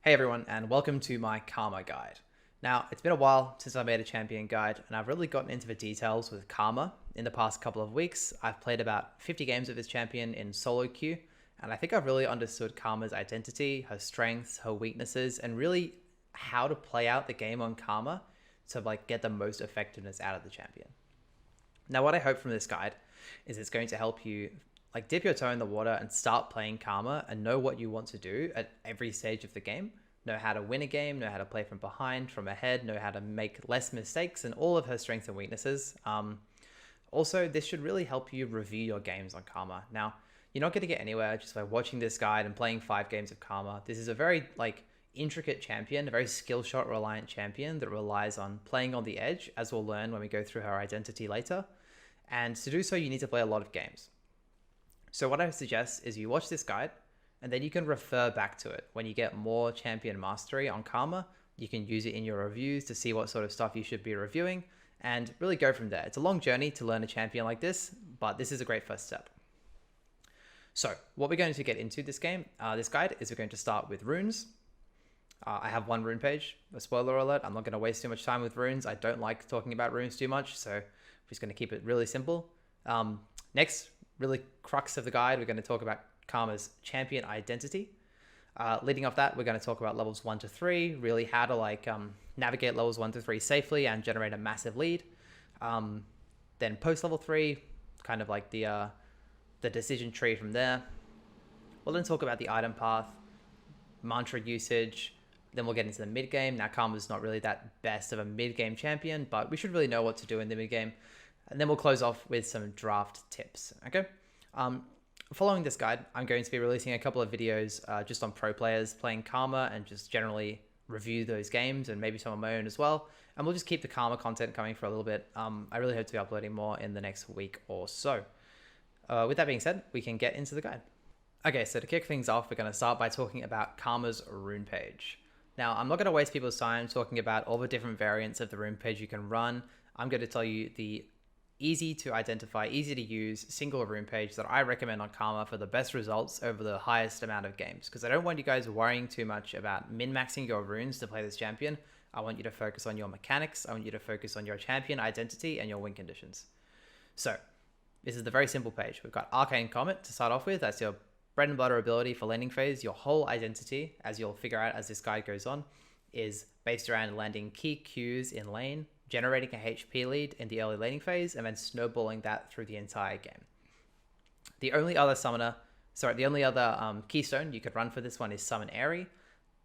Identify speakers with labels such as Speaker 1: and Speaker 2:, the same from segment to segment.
Speaker 1: Hey everyone, and welcome to my Karma guide. Now, it's been a while since I made a champion guide, and I've really gotten into the details with Karma in the past couple of weeks. I've played about 50 games of this champion in solo queue, and I think I've really understood Karma's identity, her strengths, her weaknesses, and really how to play out the game on Karma to get the most effectiveness out of the champion. Now, what I hope from this guide is it's going to help you dip your toe in the water and start playing Karma and know what you want to do at every stage of the game. Know how to win a game, know how to play from behind, from ahead, know how to make less mistakes, and all of her strengths and weaknesses. Also, this should really help you review your games on Karma. Now, you're not going to get anywhere just by watching this guide and playing 5 games of Karma. This is a very intricate champion, a very skill shot reliant champion that relies on playing on the edge, as we'll learn when we go through her identity later. And to do so, you need to play a lot of games. So what I suggest is you watch this guide, and then you can refer back to it. When you get more champion mastery on Karma, you can use it in your reviews to see what sort of stuff you should be reviewing, and really go from there. It's a long journey to learn a champion like this, but this is a great first step. So what we're going to get into this guide is we're going to start with runes. I have one rune page. A spoiler alert, I'm not going to waste too much time with runes. I don't like talking about runes too much, so I'm just going to keep it really simple. Next, really crux of the guide, we're going to talk about Karma's champion identity. Leading off that, we're going to talk about levels 1 to 3, really how to navigate levels 1 to 3 safely and generate a massive lead. Then post level 3, kind of like the decision tree from there. We'll then talk about the item path, mantra usage. Then we'll get into the mid game. Now, Karma's not really that best of a mid game champion, but we should really know what to do in the mid game. And then we'll close off with some draft tips. Okay. Following this guide, I'm going to be releasing a couple of videos just on pro players playing Karma and just generally review those games and maybe some of my own as well. And we'll just keep the Karma content coming for a little bit. I really hope to be uploading more in the next week or so. With that being said, we can get into the guide. Okay, so to kick things off, we're going to start by talking about Karma's rune page. Now, I'm not going to waste people's time talking about all the different variants of the rune page you can run. I'm going to tell you the easy to identify, easy to use single rune page that I recommend on Karma for the best results over the highest amount of games. Because I don't want you guys worrying too much about min-maxing your runes to play this champion. I want you to focus on your mechanics. I want you to focus on your champion identity and your win conditions. So this is the very simple page. We've got Arcane Comet to start off with. That's your bread and butter ability for laning phase. Your whole identity, as you'll figure out as this guide goes on, is based around landing key Qs in lane, generating a HP lead in the early laning phase, and then snowballing that through the entire game. The only other keystone you could run for this one is Summon Airy.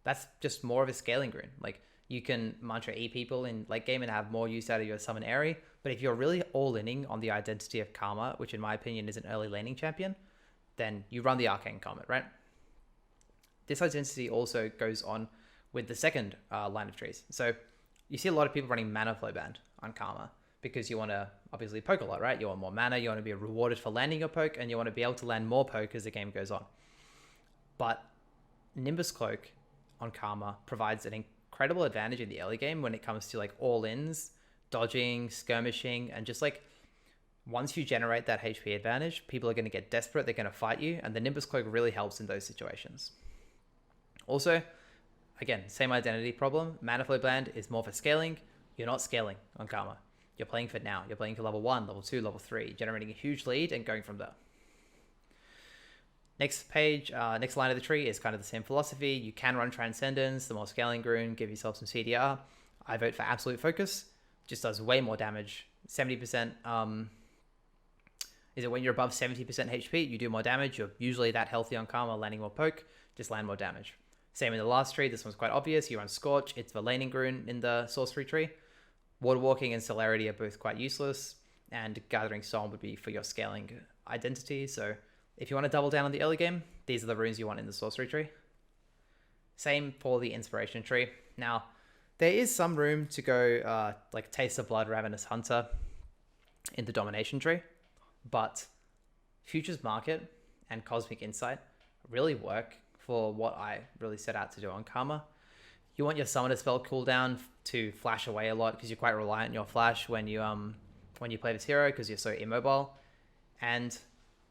Speaker 1: That's just more of a scaling rune. You can mantra E people in late game and have more use out of your Summon Airy, but if you're really all-inning on the identity of Karma, which in my opinion is an early laning champion, then you run the Arcane Comet, right? This identity also goes on with the second line of trees. So you see a lot of people running Mana Flow Band on Karma because you want to obviously poke a lot, right? You want more mana, you want to be rewarded for landing your poke, and you want to be able to land more poke as the game goes on. But Nimbus Cloak on Karma provides an incredible advantage in the early game when it comes to all-ins, dodging, skirmishing, and just once you generate that HP advantage, people are going to get desperate, they're going to fight you, and the Nimbus Cloak really helps in those situations. Also, again, same identity problem. Mana Flow Band is more for scaling. You're not scaling on Karma. You're playing for now. You're playing for level 1, level 2, level 3, generating a huge lead and going from there. Next page, next line of the tree is kind of the same philosophy. You can run Transcendence, the more scaling rune, give yourself some CDR. I vote for Absolute Focus. Just does way more damage. 70%. Is it when you're above 70% HP, you do more damage. You're usually that healthy on Karma, landing more poke, just land more damage. Same in the last tree. This one's quite obvious. You run Scorch. It's the laning rune in the sorcery tree. Water Walking and Celerity are both quite useless. And Gathering Storm would be for your scaling identity. So if you want to double down on the early game, these are the runes you want in the sorcery tree. Same for the inspiration tree. Now, there is some room to go Taste of Blood, Ravenous Hunter in the domination tree. But Futures Market and Cosmic Insight really work for what I really set out to do on Karma. You want your Summoner spell cooldown to flash away a lot because you're quite reliant on your flash when you play this hero because you're so immobile. And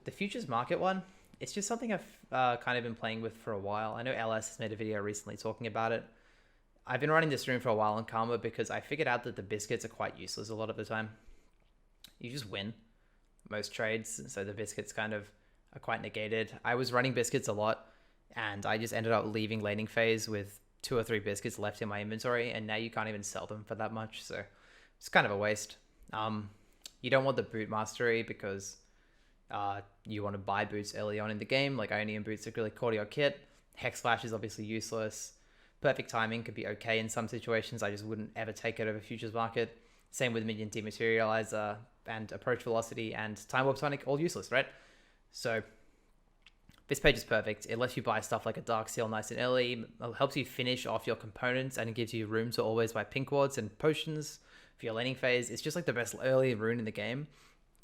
Speaker 1: the Futures Market one, it's just something kind of been playing with for a while. I know LS has made a video recently talking about it. I've been running this rune for a while on Karma because I figured out that the biscuits are quite useless a lot of the time. You just win most trades, so the biscuits kind of are quite negated. I was running biscuits a lot, and I just ended up leaving laning phase with 2 or 3 biscuits left in my inventory, and now you can't even sell them for that much, so it's kind of a waste. You don't want the boot mastery because you want to buy boots early on in the game, like Ionian boots are really core to your kit. Hex Flash is obviously useless. Perfect timing could be okay in some situations. I just wouldn't ever take it over futures market. Same with minion dematerializer and approach velocity and time warp tonic, all useless, right? So this page is perfect. It lets you buy stuff like a Dark Seal nice and early. It helps you finish off your components and it gives you room to always buy pink wards and potions for your laning phase. It's just like the best early rune in the game.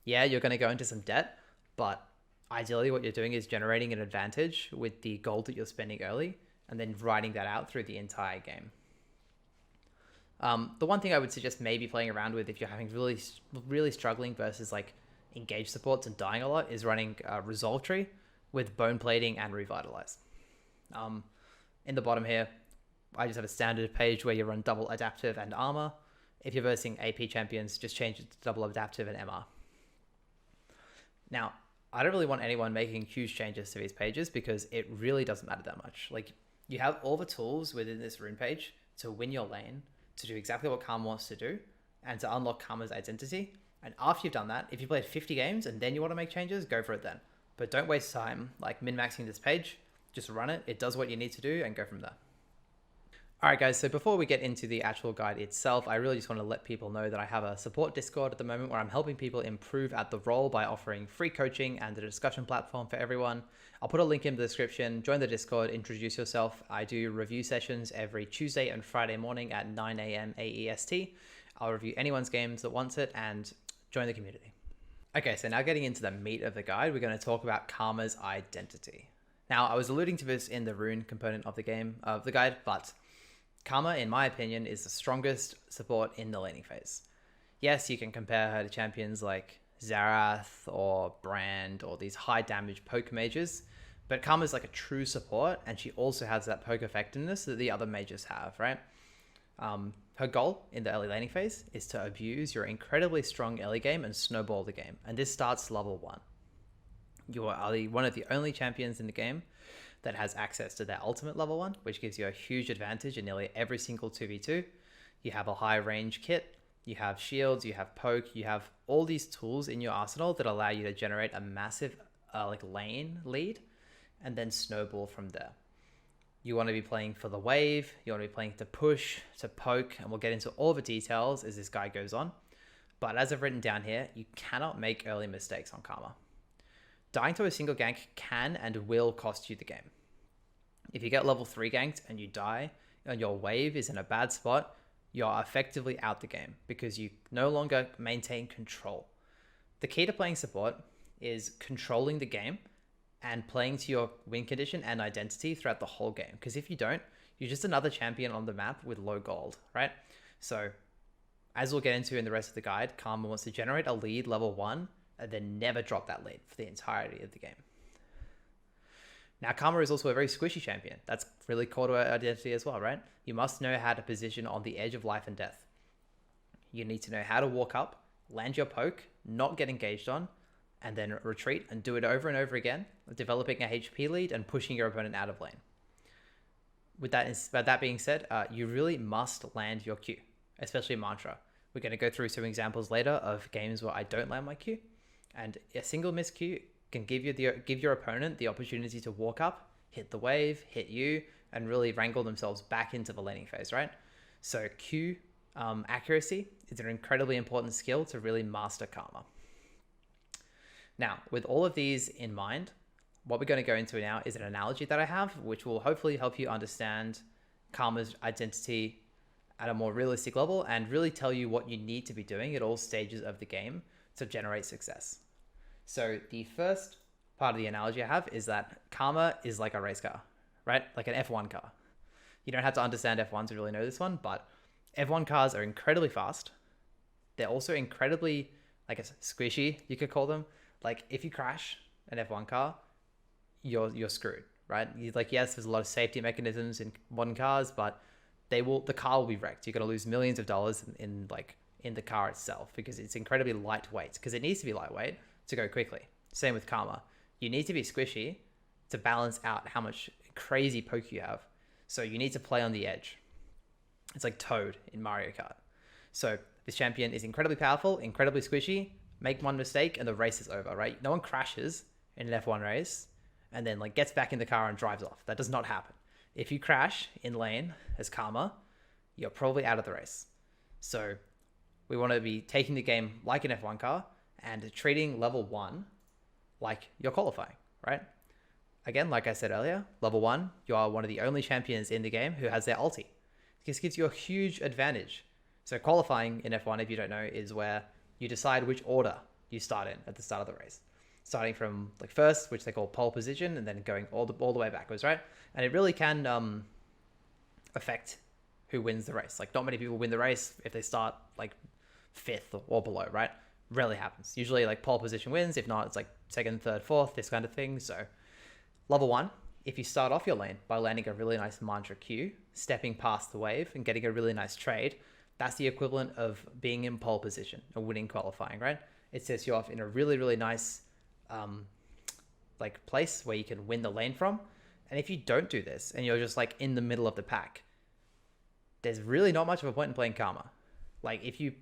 Speaker 1: Yeah, you're going to go into some debt, but ideally what you're doing is generating an advantage with the gold that you're spending early and then riding that out through the entire game. The one thing I would suggest maybe playing around with if you're having really struggling versus like engage supports and dying a lot is running Resolve Tree with Bone Plating and Revitalize. In the bottom here, I just have a standard page where you run double adaptive and armor. If you're versing AP champions, just change it to double adaptive and MR. Now, I don't really want anyone making huge changes to these pages because it really doesn't matter that much. Like, you have all the tools within this rune page to win your lane, to do exactly what Karma wants to do, and to unlock Karma's identity. And after you've done that, if you played 50 games and then you want to make changes, go for it then. But don't waste time like min-maxing this page. Just run it. It does what you need to do and go from there. All right, guys. So before we get into the actual guide itself, I really just want to let people know that I have a support Discord at the moment where I'm helping people improve at the role by offering free coaching and a discussion platform for everyone. I'll put a link in the description. Join the Discord, introduce yourself. I do review sessions every Tuesday and Friday morning at 9 a.m. AEST. I'll review anyone's games that wants it and join the community. Okay, so now getting into the meat of the guide, we're going to talk about Karma's identity. Now, I was alluding to this in the rune component of the guide, but Karma, in my opinion, is the strongest support in the laning phase. Yes, you can compare her to champions like Zarath or Brand or these high damage poke mages, but Karma's like a true support, and she also has that poke effectiveness that the other mages have, right? Her goal in the early laning phase is to abuse your incredibly strong early game and snowball the game, and this starts level 1. You are one of the only champions in the game that has access to their ultimate level 1, which gives you a huge advantage in nearly every single 2v2. You have a high range kit, you have shields, you have poke, you have all these tools in your arsenal that allow you to generate a massive lane lead and then snowball from there. You want to be playing for the wave, you want to be playing to push, to poke, and we'll get into all the details as this guide goes on. But as I've written down here, you cannot make early mistakes on Karma. Dying to a single gank can and will cost you the game. If you get level 3 ganked and you die and your wave is in a bad spot, you're effectively out the game because you no longer maintain control. The key to playing support is controlling the game and playing to your win condition and identity throughout the whole game. Because if you don't, you're just another champion on the map with low gold, right? So as we'll get into in the rest of the guide, Karma wants to generate a lead level 1 and then never drop that lead for the entirety of the game. Now, Karma is also a very squishy champion. That's really core to her identity as well, right? You must know how to position on the edge of life and death. You need to know how to walk up, land your poke, not get engaged on, and then retreat and do it over and over again, developing a HP lead and pushing your opponent out of lane. With that being said, you really must land your Q, especially Mantra. We're going to go through some examples later of games where I don't land my Q, and a single miss Q can give your opponent the opportunity to walk up, hit the wave, hit you, and really wrangle themselves back into the laning phase, right? So Q accuracy is an incredibly important skill to really master Karma. Now, with all of these in mind, what we're going to go into now is an analogy that I have, which will hopefully help you understand Karma's identity at a more realistic level and really tell you what you need to be doing at all stages of the game to generate success. So the first part of the analogy I have is that Karma is like a race car, right? Like an F1 car. You don't have to understand F1 to really know this one, but F1 cars are incredibly fast. They're also incredibly, I guess, squishy, you could call them. Like if you crash an F1 car, you're screwed, right? Like, yes, there's a lot of safety mechanisms in modern cars, but the car will be wrecked. You're going to lose millions of dollars in the car itself because it's incredibly lightweight, because it needs to be lightweight to go quickly. Same with Karma. You need to be squishy to balance out how much crazy poke you have. So you need to play on the edge. It's like Toad in Mario Kart. So this champion is incredibly powerful, incredibly squishy. Make one mistake and the race is over, right? No one crashes in an F1 race and then like gets back in the car and drives off. That does not happen. If you crash in lane as Karma, you're probably out of the race. So we want to be taking the game like an F1 car and treating level 1 like you're qualifying, right? Again, like I said earlier, level 1, you are one of the only champions in the game who has their ulti. This gives you a huge advantage. So qualifying in F1, if you don't know, is where you decide which order you start in at the start of the race. Starting from like first, which they call pole position, and then going all the way backwards, right? And it really can affect who wins the race. Like, not many people win the race if they start like 5th or below, right? Rarely happens. Usually like pole position wins. If not, it's like 2nd, 3rd, 4th, this kind of thing. So level 1, if you start off your lane by landing a really nice mantra Q, stepping past the wave and getting a really nice trade, that's the equivalent of being in pole position or winning qualifying, right? It sets you off in a really, really nice like place where you can win the lane from. And if you don't do this and you're just like in the middle of the pack, there's really not much of a point in playing Karma. Like if you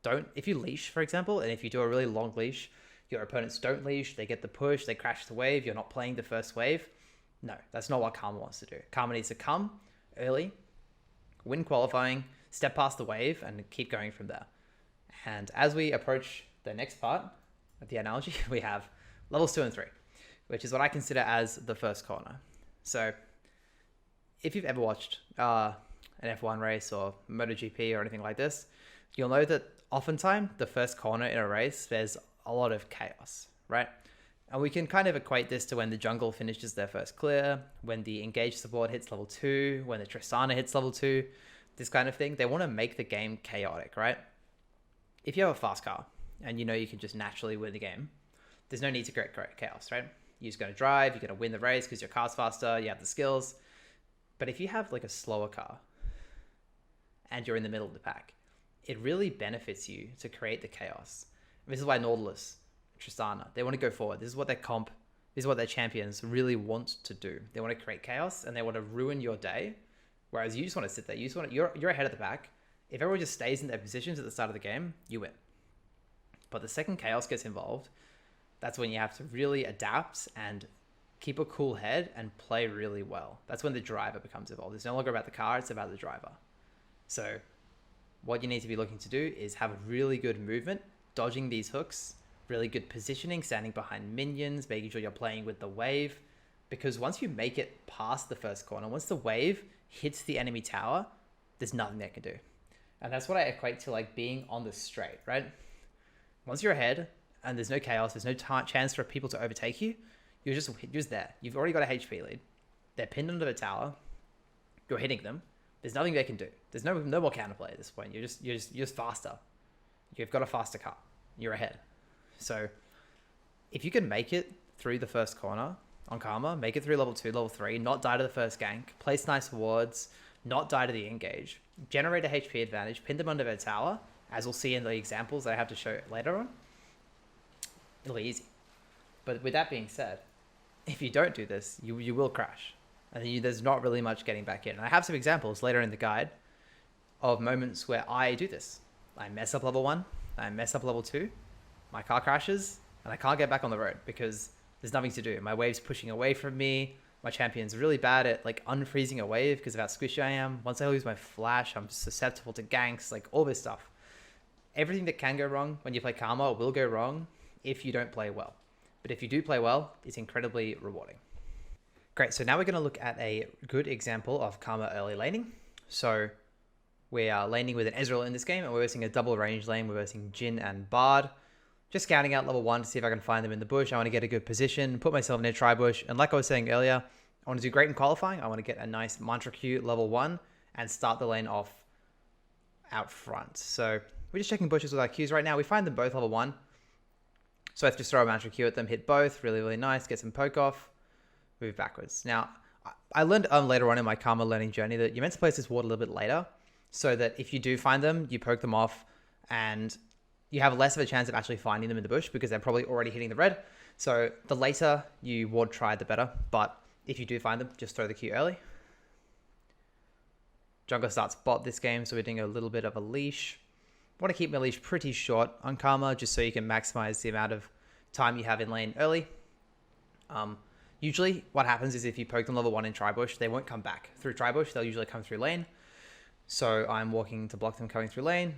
Speaker 1: leash, for example, and if you do a really long leash, your opponents don't leash, they get the push, they crash the wave, you're not playing the first wave. No, that's not what Karma wants to do. Karma needs to come early, win qualifying, step past the wave, and keep going from there. And as we approach the next part of the analogy, we have levels 2 and 3, which is what I consider as the first corner. So if you've ever watched an F1 race or MotoGP or anything like this, you'll know that oftentimes the first corner in a race, there's a lot of chaos, right? And we can kind of equate this to when the jungle finishes their first clear, when the engaged support hits level 2, when the Tristana hits level 2, this kind of thing. They want to make the game chaotic, right? If you have a fast car and you know you can just naturally win the game, there's no need to create chaos, right? You're just going to drive, you're going to win the race because your car's faster, you have the skills. But if you have like a slower car and you're in the middle of the pack, it really benefits you to create the chaos. And this is why Nautilus, Tristana, they want to go forward. This is what their champions really want to do. They want to create chaos and they want to ruin your day. Whereas you just want to sit there. You're ahead of the pack. If everyone just stays in their positions at the start of the game, you win. But the second chaos gets involved, that's when you have to really adapt and keep a cool head and play really well. That's when the driver becomes involved. It's no longer about the car, it's about the driver. So what you need to be looking to do is have a really good movement, dodging these hooks, really good positioning, standing behind minions, making sure you're playing with the wave. Because once you make it past the first corner, once the wave hits the enemy tower, there's nothing they can do. And that's what I equate to like being on the straight, right? Once you're ahead and there's no chaos, there's no chance for people to overtake you, you're just there. You've already got a HP lead. They're pinned under the tower. You're hitting them. There's nothing they can do. There's no more counterplay at this point. You're just faster. You've got a faster car. You're ahead. So if you can make it through the first corner on Karma, make it through level 2, level 3, not die to the first gank, place nice wards, not die to the engage, generate a HP advantage, pin them under their tower, as we'll see in the examples that I have to show later on, it'll be easy. But with that being said, if you don't do this, you will crash. And there's not really much getting back in. And I have some examples later in the guide of moments where I do this. I mess up level 1, I mess up level 2, my car crashes, and I can't get back on the road because there's nothing to do. My wave's pushing away from me. My champion's really bad at like unfreezing a wave because of how squishy I am. Once I lose my flash, I'm susceptible to ganks, like all this stuff. Everything that can go wrong when you play Karma will go wrong if you don't play well. But if you do play well, it's incredibly rewarding. Great, so now we're going to look at a good example of Karma early laning. So we are laning with an Ezreal in this game, and we're versing a double range lane. We're versing Jhin and Bard. Just scouting out level 1 to see if I can find them in the bush. I want to get a good position, put myself in a tri-bush. And like I was saying earlier, I want to do great in qualifying. I want to get a nice Mantra Q level 1 and start the lane off out front. So we're just checking bushes with our Qs right now. We find them both level 1. So I have to just throw a Mantra Q at them, hit both. Really, really nice. Get some poke off. move backwards. Now, I learned later on in my Karma learning journey that you're meant to place this ward a little bit later, so that if you do find them, you poke them off, and you have less of a chance of actually finding them in the bush because they're probably already hitting the red. So the later you ward try, the better. But if you do find them, just throw the Q early. Jungler starts bot this game, so we're doing a little bit of a leash. I want to keep my leash pretty short on Karma, just so you can maximize the amount of time you have in lane early. Usually what happens is if you poke them level 1 in Tribush, they won't come back through Tribush. They'll usually come through lane. So I'm walking to block them coming through lane.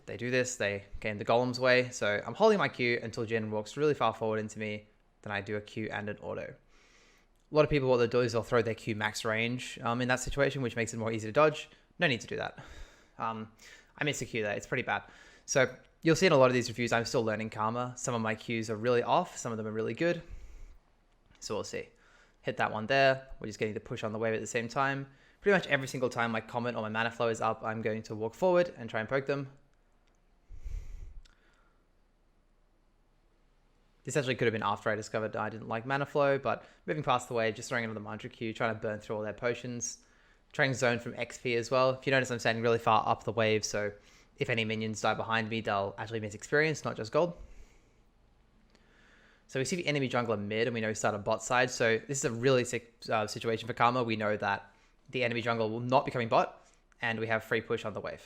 Speaker 1: They do this, they gain the golem's way. So I'm holding my Q until Jhin walks really far forward into me. Then I do a Q and an auto. A lot of people, what they'll do is they'll throw their Q max range in that situation, which makes it more easy to dodge. No need to do that. I missed a Q there. It's pretty bad. So you'll see in a lot of these reviews, I'm still learning Karma. Some of my Qs are really off. Some of them are really good. So we'll see. Hit that one there. We're just getting to push on the wave at the same time. Pretty much every single time my comment or my mana flow is up, I'm going to walk forward and try and poke them. This actually could have been after I discovered I didn't like mana flow, but moving past the wave, just throwing another mantra Q, trying to burn through all their potions. Trying zone from XP as well. If you notice, I'm standing really far up the wave, so if any minions die behind me, they'll actually miss experience, not just gold. So we see the enemy jungler mid, and we know he started bot side. So this is a really sick situation for Karma. We know that the enemy jungler will not be coming bot, and we have free push on the wave.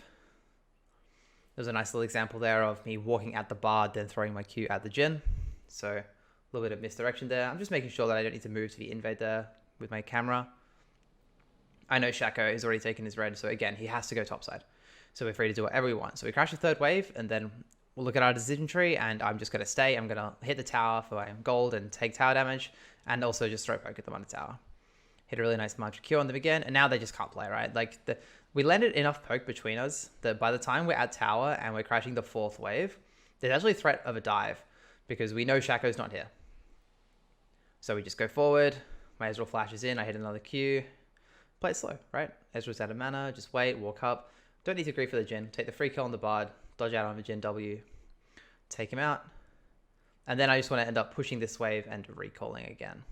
Speaker 1: There's a nice little example there of me walking at the bard, then throwing my Q at the Jhin. So a little bit of misdirection there. I'm just making sure that I don't need to move to the invade there with my camera. I know Shaco has already taken his red, so again, he has to go topside. So we're free to do whatever we want. So we crash the third wave, and then we'll look at our decision tree, and I'm just going to stay. I'm going to hit the tower for my gold and take tower damage, and also just throw poke at them on the tower. Hit a really nice mantra Q on them again, and now they just can't play, right? Like, we landed enough poke between us that by the time we're at tower and we're crashing the fourth wave, there's actually a threat of a dive, because we know Shaco's not here. So we just go forward, my Ezreal flashes in, I hit another Q. Play it slow, right? Ezreal's out of mana, just wait, walk up. Don't need to grief for the Jhin. Take the free kill on the bard, dodge out on the Jhin W, take him out. And then I just want to end up pushing this wave and recalling again.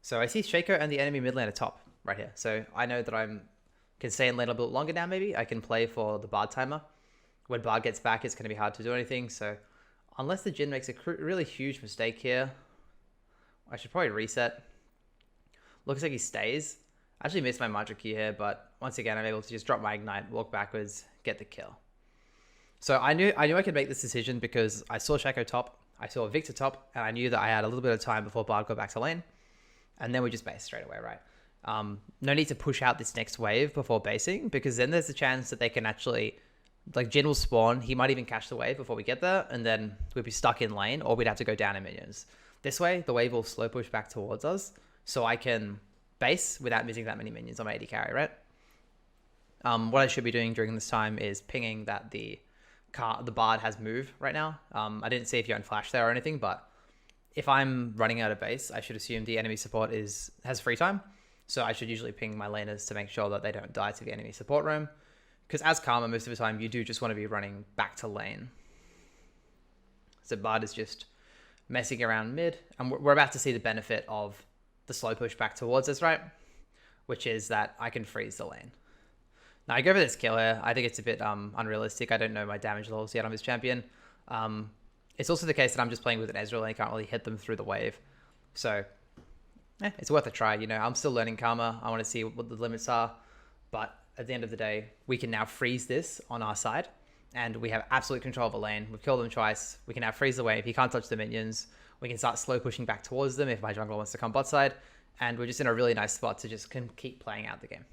Speaker 1: So I see Shaco and the enemy mid lane are top right here. So I know that I can stay in lane a bit longer now maybe. I can play for the bard timer. When bard gets back, it's going to be hard to do anything. So unless the Jhin makes a really huge mistake here, I should probably reset. Looks like he stays. I actually missed my mantra Q here, but once again, I'm able to just drop my ignite, walk backwards, get the kill. So I knew I could make this decision because I saw Shaco top, I saw Victor top, and I knew that I had a little bit of time before Bard got back to lane. And then we just base straight away, right? No need to push out this next wave before basing, because then there's a chance that they can actually, like Jhin will spawn, he might even catch the wave before we get there, and then we'd be stuck in lane, or we'd have to go down in minions. This way, the wave will slow push back towards us, so I can base without missing that many minions on my AD carry, right? What I should be doing during this time is pinging that the bard has moved right now. I didn't see if you unflash there or anything, but if I'm running out of base, I should assume the enemy support has free time. So I should usually ping my laners to make sure that they don't die to the enemy support roam. Because as Karma, most of the time, you do just want to be running back to lane. So bard is just messing around mid, and we're about to see the benefit of the slow push back towards us, right? Which is that I can freeze the lane. Now I go for this kill here. I think it's a bit unrealistic. I don't know my damage levels yet on this champion. It's also the case that I'm just playing with an Ezreal and I can't really hit them through the wave. So it's worth a try. You know, I'm still learning Karma. I want to see what the limits are. But at the end of the day, we can now freeze this on our side. And we have absolute control of the lane. We've killed them twice. We can now freeze the wave. He can't touch the minions. We can start slow pushing back towards them if my jungler wants to come bot side. And we're just in a really nice spot to just keep playing out the game.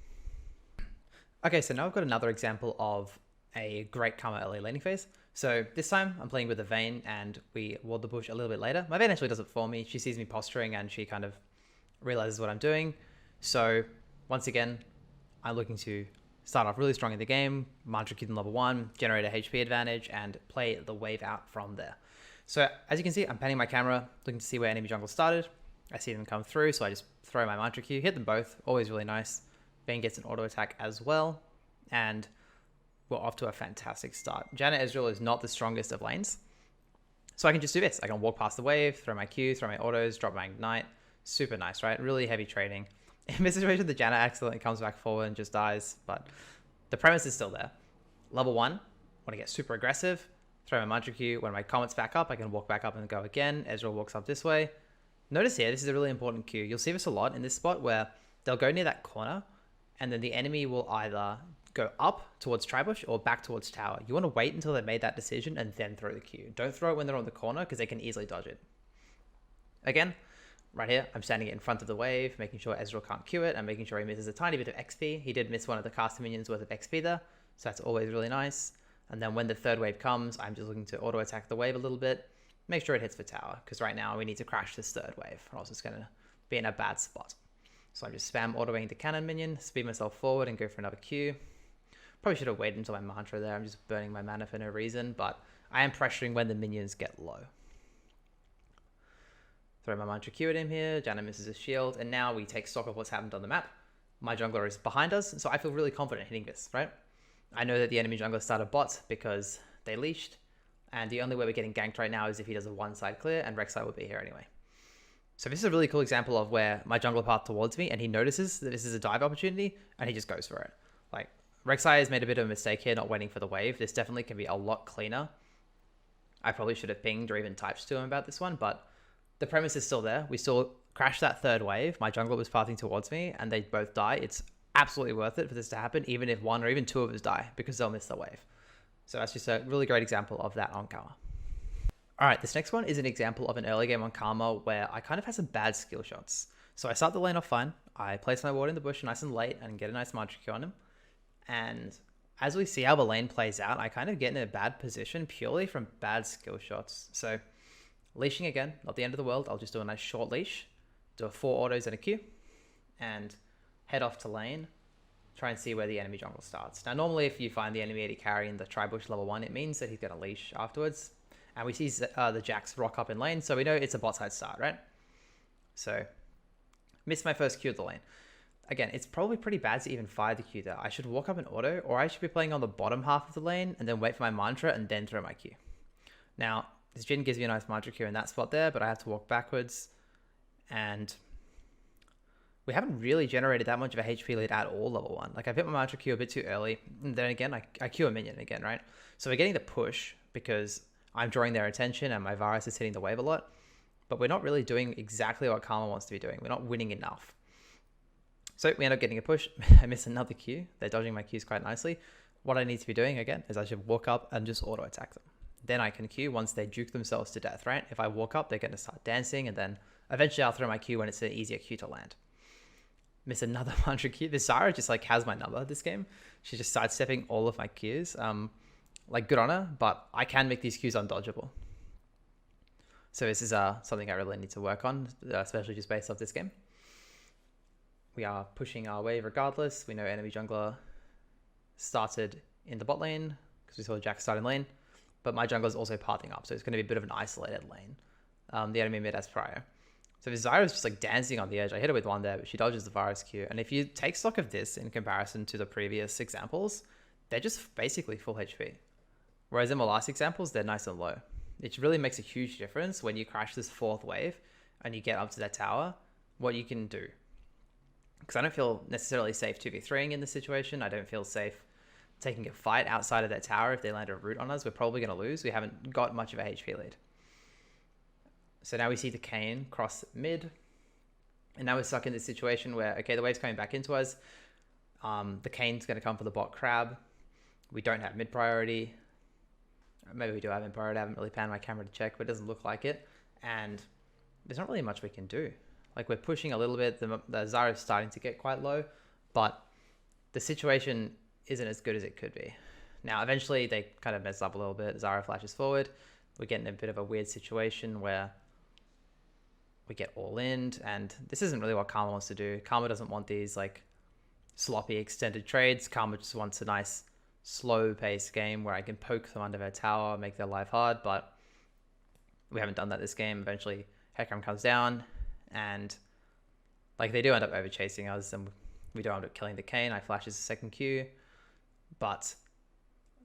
Speaker 1: Okay, so now I've got another example of a great Karma early laning phase. So this time I'm playing with a Vayne and we ward the bush a little bit later. My Vayne actually does it for me. She sees me posturing and she kind of realizes what I'm doing. So once again, I'm looking to start off really strong in the game, mantra Q level 1, generate a HP advantage, and play the wave out from there. So as you can see, I'm panning my camera, looking to see where enemy jungle started. I see them come through, so I just throw my mantra Q, hit them both, always really nice. Vayne gets an auto attack as well, and we're off to a fantastic start. Janet Ezreal is not the strongest of lanes, so I can just do this. I can walk past the wave, throw my Q, throw my autos, drop my ignite, Super nice, right? Really heavy trading. In this situation, the Janna accidentally comes back forward and just dies, but the premise is still there. Level 1, want to get super aggressive, throw my mantra Q. When my comet's back up, I can walk back up and go again. Ezreal walks up this way. Notice here, this is a really important Q. You'll see this a lot in this spot where they'll go near that corner, and then the enemy will either go up towards Tribush or back towards tower. You want to wait until they've made that decision and then throw the Q. Don't throw it when they're on the corner because they can easily dodge it. Again, right here, I'm standing in front of the wave, making sure Ezreal can't Q it and making sure he misses a tiny bit of XP. He did miss one of the caster minions worth of XP there, so that's always really nice. And then when the third wave comes, I'm just looking to auto attack the wave a little bit, make sure it hits for tower, because right now we need to crash this third wave, or else it's going to be in a bad spot. So I just spam autoing the cannon minion, speed myself forward and go for another Q. Probably should have waited until my mantra there. I'm just burning my mana for no reason, but I am pressuring when the minions get low. Throw my mantra Q at him here. Janna misses his shield, and now we take stock of what's happened on the map. My jungler is behind us, so I feel really confident hitting this, right? I know that the enemy jungler started bots because they leashed, and the only way we're getting ganked right now is if he does a one-side clear, and Rek'Sai will be here anyway. So this is a really cool example of where my jungler path towards me, and he notices that this is a dive opportunity, and he just goes for it. Like, Rek'Sai has made a bit of a mistake here, not waiting for the wave. This definitely can be a lot cleaner. I probably should have pinged or even typed to him about this one, but the premise is still there. We still crashed that third wave. My jungler was pathing towards me, and they both die. It's absolutely worth it for this to happen, even if one or even two of us die, because they'll miss the wave. So that's just a really great example of that on Karma. All right, this next one is an example of an early game on Karma where I kind of had some bad skill shots. So I start the lane off fine. I place my ward in the bush nice and late and get a nice mantra Q on him. And as we see how the lane plays out, I kind of get in a bad position purely from bad skill shots. So leashing again, not the end of the world. I'll just do a nice short leash, do a 4 autos and a Q, and head off to lane, try and see where the enemy jungle starts. Now, normally if you find the enemy AD carry in the Tribush level 1, it means that he's going to leash afterwards. And we see the Jax rock up in lane, so we know it's a bot side start, right? So, missed my first Q of the lane. Again, it's probably pretty bad to even fire the Q there. I should walk up an auto, or I should be playing on the bottom half of the lane and then wait for my mantra and then throw my Q. Now, this Jhin gives me a nice mantra Q in that spot there, but I have to walk backwards. And we haven't really generated that much of a HP lead at all level 1. Like, I've hit my mantra Q a bit too early. And then again, I Q a minion again, right? So we're getting the push because I'm drawing their attention and my Varus is hitting the wave a lot. But we're not really doing exactly what Karma wants to be doing. We're not winning enough. So we end up getting a push. I miss another Q. They're dodging my Qs quite nicely. What I need to be doing, again, is I should walk up and just auto attack them. Then I can Q once they juke themselves to death, right? If I walk up, they're going to start dancing, and then eventually I'll throw my Q when it's an easier Q to land. Miss another 100 Q. This Zyra just like has my number this game. She's just sidestepping all of my Qs. Like, good on her, but I can make these Qs undodgeable. So this is something I really need to work on, especially just based off this game. We are pushing our wave regardless. We know enemy jungler started in the bot lane because we saw Jax start in lane, but my jungler is also pathing up, so it's going to be a bit of an isolated lane. The enemy mid has prior. So this Zyra is just like dancing on the edge. I hit her with one there, but she dodges the Varus Q. And if you take stock of this in comparison to the previous examples, they're just basically full HP. Whereas in my last examples, they're nice and low. It really makes a huge difference when you crash this 4th wave and you get up to that tower, what you can do. Because I don't feel necessarily safe 2v3ing in this situation. I don't feel safe taking a fight outside of that tower. If they land a root on us, we're probably going to lose. We haven't got much of a HP lead. So now we see the Kayn cross mid. And now we're stuck in this situation where, okay, the wave's coming back into us. The Kayn's going to come for the bot crab. We don't have mid priority. Maybe we do have mid priority. I haven't really panned my camera to check, but it doesn't look like it. And there's not really much we can do. Like, we're pushing a little bit. The Zyra is starting to get quite low, but the situation isn't as good as it could be. Now, eventually, they kind of mess up a little bit. Zyra flashes forward. We're getting a bit of a weird situation where we get all in, and this isn't really what Karma wants to do. Karma doesn't want these, like, sloppy extended trades. Karma just wants a nice, slow-paced game where I can poke them under their tower, make their life hard, but we haven't done that this game. Eventually, Hecarim comes down, and like, they do end up over chasing us, and we do end up killing the Kayn. I flash as a second Q, but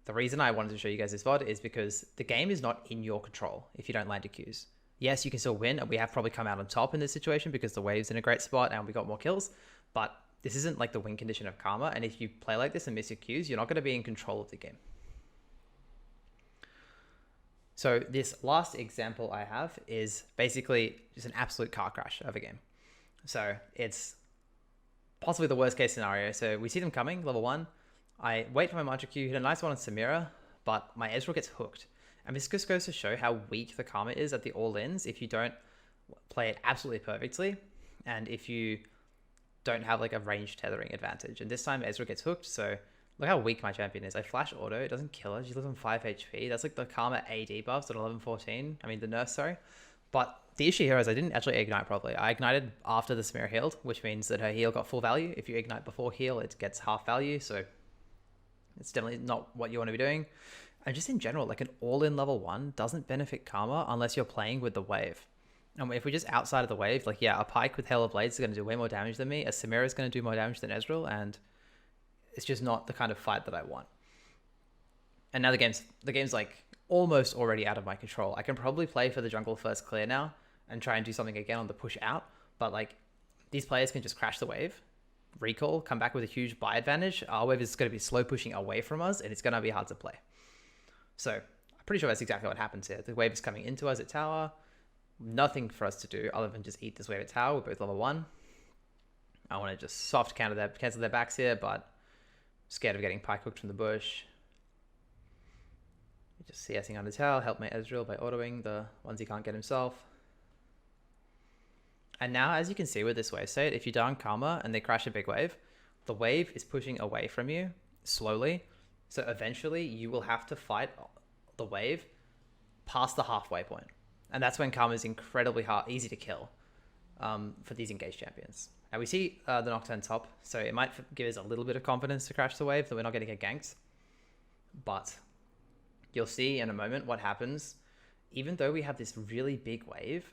Speaker 1: the reason I wanted to show you guys this VOD is because the game is not in your control if you don't land your Qs. Yes, you can still win, and we have probably come out on top in this situation because the wave's in a great spot and we got more kills, but this isn't like the win condition of Karma, and if you play like this and miss your cues, you're not going to be in control of the game. So this last example I have is basically just an absolute car crash of a game. So it's possibly the worst case scenario. So we see them coming, level 1. I wait for my Mantra Q, hit a nice one on Samira, but my Ezreal gets hooked. And this just goes to show how weak the Karma is at the all-ins if you don't play it absolutely perfectly, and if you don't have like a range tethering advantage. And this time Ezreal gets hooked, so look how weak my champion is. I flash auto, it doesn't kill her, she lives on 5 HP. That's like the Karma AD buffs at 11-14. I mean the nerf, sorry. But the issue here is I didn't actually ignite properly. I ignited after the Samira healed, which means that her heal got full value. If you ignite before heal, it gets half value, so it's definitely not what you want to be doing. And just in general, like an all-in level 1 doesn't benefit Karma unless you're playing with the wave. And if we're just outside of the wave, like yeah, a Pyke with Hail of Blades is going to do way more damage than me. A Samira is going to do more damage than Ezreal, and it's just not the kind of fight that I want. And now the game's like almost already out of my control. I can probably play for the jungle first clear now and try and do something again on the push out, but like these players can just crash the wave, recall, come back with a huge buy advantage. Our wave is going to be slow pushing away from us, and it's going to be hard to play. So I'm pretty sure that's exactly what happens here. The wave is coming into us at tower. Nothing for us to do other than just eat this wave at tower. We're both level 1. I want to just soft cancel their backs here, but scared of getting Pyke hooked from the bush. Just CSing under tower, help my Ezreal by autoing the ones he can't get himself. And now, as you can see with this wave state, if you die on Karma and they crash a big wave, the wave is pushing away from you slowly. So eventually you will have to fight the wave past the halfway point. And that's when Karma is incredibly easy to kill for these engaged champions. And we see the Nocturne top, so it might give us a little bit of confidence to crash the wave that we're not going to get ganked. But you'll see in a moment what happens. Even though we have this really big wave,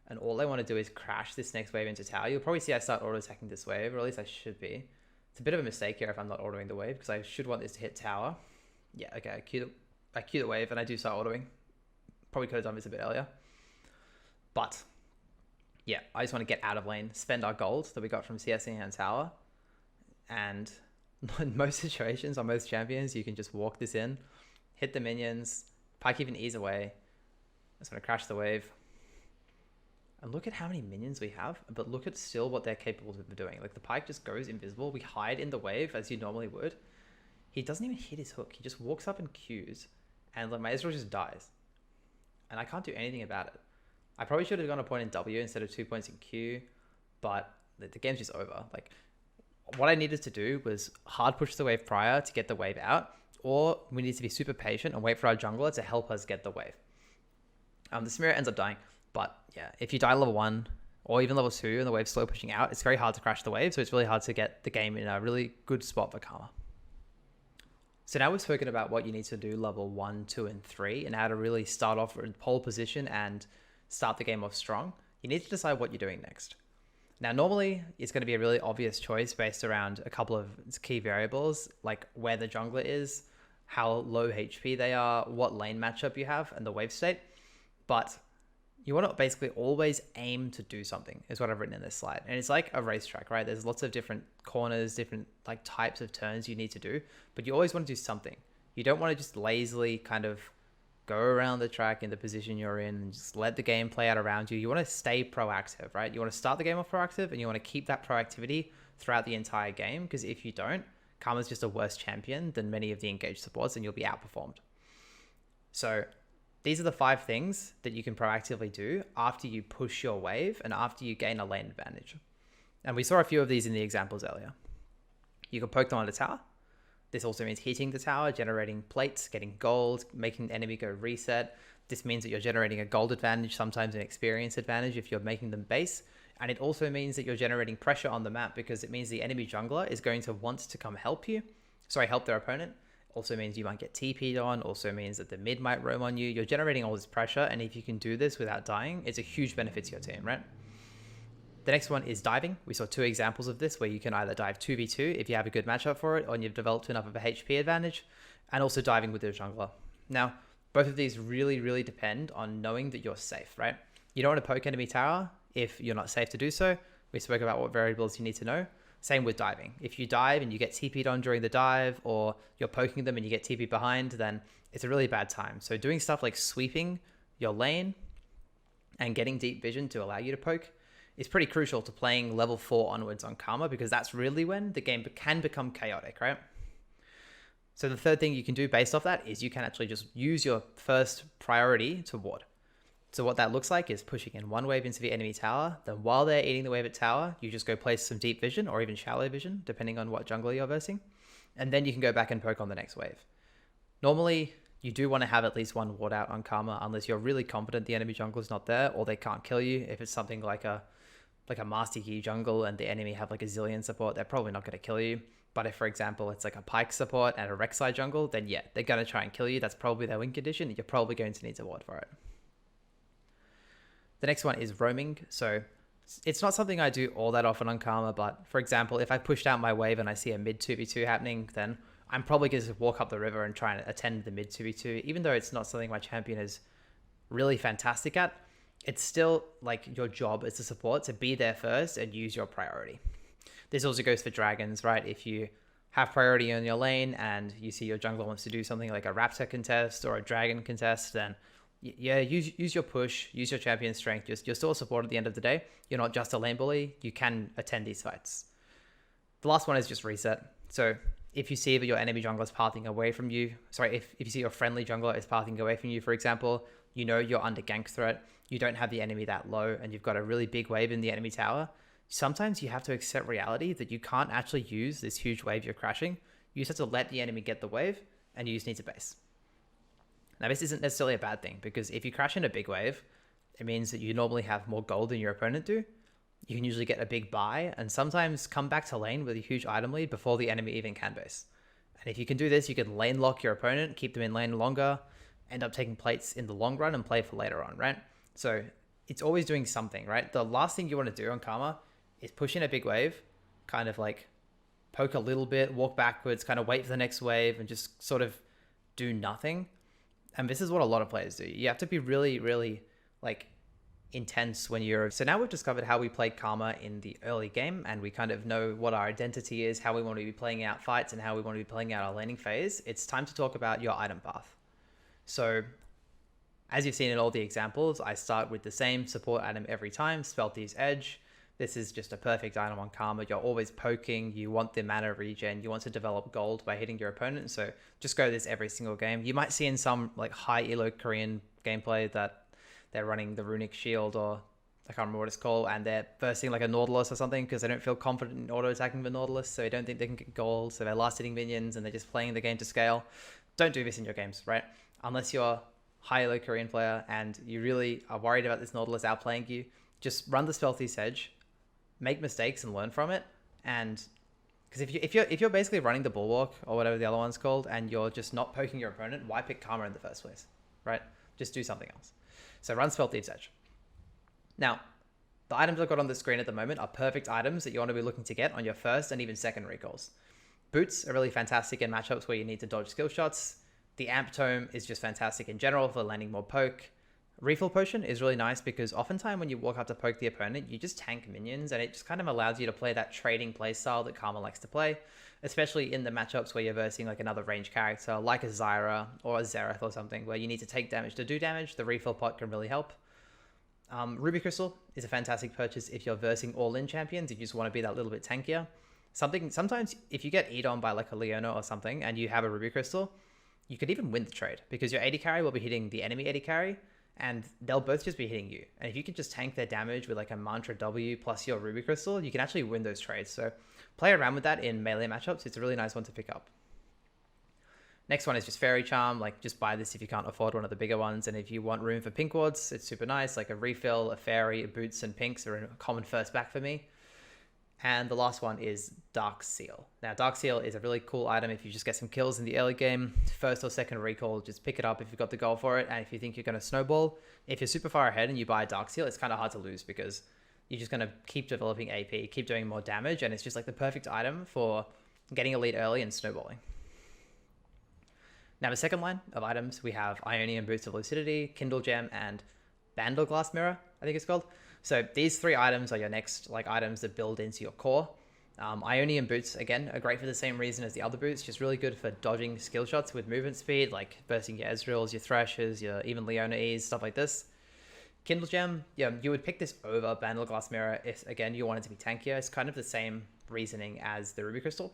Speaker 1: and all I want to do is crash this next wave into tower, you'll probably see I start auto-attacking this wave, or at least I should be. It's a bit of a mistake here if I'm not autoing the wave, because I should want this to hit tower. Yeah, okay, I cue the wave, and I do start autoing. Probably could have done this a bit earlier. But yeah, I just want to get out of lane, spend our gold that we got from CSing and tower. And in most situations, on most champions, you can just walk this in, hit the minions, Pyke even ease away. I just want to crash the wave. And look at how many minions we have, but look at still what they're capable of doing. Like the Pyke just goes invisible. We hide in the wave as you normally would. He doesn't even hit his hook. He just walks up and Qs, and like my Ezreal just dies. And I can't do anything about it. I probably should have gone a point in W instead of 2 points in Q, but the game's just over. Like what I needed to do was hard push the wave prior to get the wave out, or we need to be super patient and wait for our jungler to help us get the wave. The Samira ends up dying. But yeah, if you die level 1 or even level 2 and the wave's slow pushing out, it's very hard to crash the wave. So it's really hard to get the game in a really good spot for Karma. So now we've spoken about what you need to do level 1, 2, and 3 and how to really start off in pole position and start the game off strong. You need to decide what you're doing next. Now, normally it's going to be a really obvious choice based around a couple of key variables, like where the jungler is, how low HP they are, what lane matchup you have, and the wave state. But you want to basically always aim to do something is what I've written in this slide. And it's like a racetrack, right? There's lots of different corners, different like types of turns you need to do, but you always want to do something. You don't want to just lazily kind of go around the track in the position you're in and just let the game play out around you. You want to stay proactive, right? You want to start the game off proactive, and you want to keep that proactivity throughout the entire game, because if you don't, Karma's just a worse champion than many of the engaged supports and you'll be outperformed. So these are the 5 things that you can proactively do after you push your wave and after you gain a lane advantage. And we saw a few of these in the examples earlier. You can poke them on the tower. This also means hitting the tower, generating plates, getting gold, making the enemy go reset. This means that you're generating a gold advantage, sometimes an experience advantage if you're making them base. And it also means that you're generating pressure on the map, because it means the enemy jungler is going to want to come help their opponent. Also means you might get TP'd on, also means that the mid might roam on you. You're generating all this pressure, and if you can do this without dying, it's a huge benefit to your team, right? The next one is diving. We saw 2 examples of this where you can either dive 2v2 if you have a good matchup for it, or you've developed enough of a HP advantage, and also diving with your jungler. Now, both of these really, really depend on knowing that you're safe, right? You don't want to poke enemy tower if you're not safe to do so. We spoke about what variables you need to know. Same with diving. If you dive and you get TP'd on during the dive, or you're poking them and you get TP'd behind, then it's a really bad time. So doing stuff like sweeping your lane and getting deep vision to allow you to poke is pretty crucial to playing level 4 onwards on Karma, because that's really when the game can become chaotic, right? So the third thing you can do based off that is you can actually just use your first priority to ward. So what that looks like is pushing in one wave into the enemy tower. Then while they're eating the wave at tower, you just go place some deep vision or even shallow vision, depending on what jungler you're versing. And then you can go back and poke on the next wave. Normally, you do want to have at least one ward out on Karma, unless you're really confident the enemy jungler is not there or they can't kill you. If it's something like a Master Yi jungle and the enemy have like a zillion support, they're probably not going to kill you. But if, for example, it's like a Pike support and a Rek'Sai jungle, then yeah, they're going to try and kill you. That's probably their win condition, and you're probably going to need to ward for it. The next one is roaming. So it's not something I do all that often on Karma, but for example, if I pushed out my wave and I see a mid 2v2 happening, then I'm probably going to walk up the river and try and attend the mid 2v2. Even though it's not something my champion is really fantastic at, it's still like your job as a support to be there first and use your priority. This also goes for dragons, right? If you have priority on your lane and you see your jungler wants to do something like a raptor contest or a dragon contest, then yeah, use your push, use your champion strength. You're still a support at the end of the day. You're not just a lane bully. You can attend these fights. The last one is just reset. So if you see that your enemy jungler is pathing away from you, if you see your friendly jungler is pathing away from you, for example, you know you're under gank threat, you don't have the enemy that low, and you've got a really big wave in the enemy tower, sometimes you have to accept reality that you can't actually use this huge wave you're crashing. You just have to let the enemy get the wave, and you just need to base. Now, this isn't necessarily a bad thing, because if you crash in a big wave, it means that you normally have more gold than your opponent do. You can usually get a big buy, and sometimes come back to lane with a huge item lead before the enemy even can base. And if you can do this, you can lane lock your opponent, keep them in lane longer, end up taking plates in the long run and play for later on, right? So it's always doing something, right? The last thing you want to do on Karma is push in a big wave, kind of like poke a little bit, walk backwards, kind of wait for the next wave, and just sort of do nothing. And this is what a lot of players do. You have to be really, really like intense when you're... So now we've discovered how we play Karma in the early game, and we kind of know what our identity is, how we want to be playing out fights, and how we want to be playing out our laning phase. It's time to talk about your item path. So as you've seen in all the examples, I start with the same support item every time, Spelthy's Edge. This is just a perfect item on Karma. You're always poking, you want the mana regen, you want to develop gold by hitting your opponent, so just go this every single game. You might see in some like high elo Korean gameplay that they're running the runic shield, or I can't remember what it's called, and they're bursting like a Nautilus or something because they don't feel confident in auto-attacking the Nautilus, so they don't think they can get gold, so they're last-hitting minions and they're just playing the game to scale. Don't do this in your games, right? Unless you're high elo Korean player and you really are worried about this Nautilus outplaying you, just run the Spelthy's Edge, make mistakes and learn from it. And because if you're basically running the Bulwark or whatever the other one's called, and you're just not poking your opponent, why pick Karma in the first place, right? Just do something else. So run Spelthy's Edge. Now, the items I've got on the screen at the moment are perfect items that you want to be looking to get on your first and even second recalls. Boots are really fantastic in matchups where you need to dodge skill shots. The Amp Tome is just fantastic in general for landing more poke. Refill Potion is really nice because oftentimes when you walk up to poke the opponent, you just tank minions, and it just kind of allows you to play that trading playstyle that Karma likes to play, especially in the matchups where you're versing like another range character like a Zyra or a Xerath or something where you need to take damage to do damage. The refill pot can really help. Ruby Crystal is a fantastic purchase if you're versing all-in champions. You just want to be that little bit tankier. Sometimes if you get eat on by like a Leona or something and you have a Ruby Crystal, you could even win the trade because your AD carry will be hitting the enemy AD carry, and they'll both just be hitting you. And if you can just tank their damage with like a Mantra W plus your Ruby Crystal, you can actually win those trades. So play around with that in melee matchups. It's a really nice one to pick up. Next one is just Fairy Charm. Like, just buy this if you can't afford one of the bigger ones. And if you want room for pink wards, it's super nice. Like a refill, a fairy, boots, and pinks are a common first back for me. And the last one is Dark Seal. Now, Dark Seal is a really cool item if you just get some kills in the early game. First or second recall, just pick it up if you've got the goal for it. And if you think you're going to snowball, if you're super far ahead and you buy Dark Seal, it's kind of hard to lose because you're just going to keep developing AP, keep doing more damage, and it's just like the perfect item for getting a lead early and snowballing. Now, the second line of items, we have Ionian Boots of Lucidity, Kindle Gem, and Bandle Glass Mirror. I think it's called. So these 3 items are your next like items that build into your core. Ionian boots, again, are great for the same reason as the other boots, just really good for dodging skill shots with movement speed, like bursting your Ezreals, your Threshers, your even Leona E's, stuff like this. Kindle Gem, yeah, you would pick this over Bandle Glass Mirror if, again, you wanted to be tankier. It's kind of the same reasoning as the Ruby Crystal.